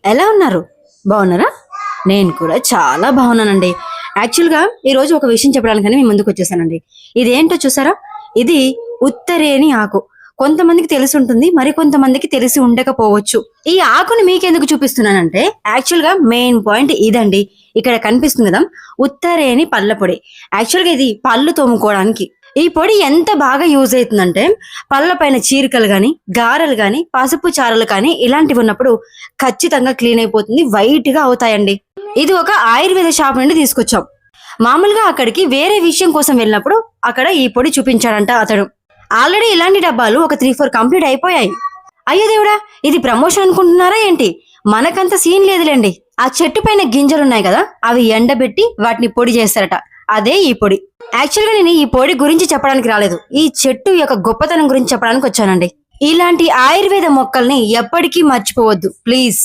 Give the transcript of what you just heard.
ఎలా ఉన్నారు? బాగున్నారా? నేను కూడా చాలా బాగున్నానండి. యాక్చువల్‌గా ఈరోజు ఒక విషయం చెప్పడానికని మీ ముందుకొచ్చేసానండి. ఇదేంటో చూసారా? ఇది ఉత్తరేణి ఆకు. కొంతమందికి తెలిసుంటుంది. మరికొంతమందికి తెలిసి ఉండకపోవచ్చు. ఈ ఆకుని మీకెందుకు చూపిస్తున్నానంటే, యాక్చువల్‌గా మెయిన్ పాయింట్ ఇదండి. ఇక్కడ కనిపిస్తుంది కదా! ఉత్తరేణి పళ్ళ పొడి. యాక్చువల్‌గా ఇది పళ్ళు తోముకోవడానికి. ఈ పొడి ఎంత బాగా యూజ్ అవుతుందంటే, పళ్ళ పైన చీరికలు గాని, గారెలు గాని, పసుపు చారలు కానీ ఇలాంటివి ఉన్నప్పుడు ఖచ్చితంగా క్లీన్ అయిపోతుంది. వైట్‌గా అవుతాయండి. ఇది ఒక ఆయుర్వేద షాప్ నుండి తీసుకొచ్చాం. మామూలుగా అక్కడికి వేరే విషయం కోసం వెళ్ళినప్పుడు అక్కడ ఈ పొడి చూపించాడంట అతడు. ఆల్రెడీ ఇలాంటి డబ్బాలు ఒక 3, 4 కంప్లీట్ అయిపోయాయి. అయ్యో దేవుడా! ఇది ప్రమోషన్ అనుకుంటున్నారా ఏంటి? మనకంత సీన్ లేదులేండి. ఆ చెట్టు పైన గింజలున్నాయి కదా! అవి ఎండబెట్టి వాటిని పొడి చేస్తారట. అదే ఈ పొడి. యాక్చువల్‌గా నేను ఈ పొడి గురించి చెప్పడానికి రాలేదు. ఈ చెట్టు యొక్క గొప్పతనం గురించి చెప్పడానికి వచ్చానండి. ఇలాంటి ఆయుర్వేద మొక్కల్ని ఎప్పటికీ మర్చిపోవద్దు ప్లీజ్.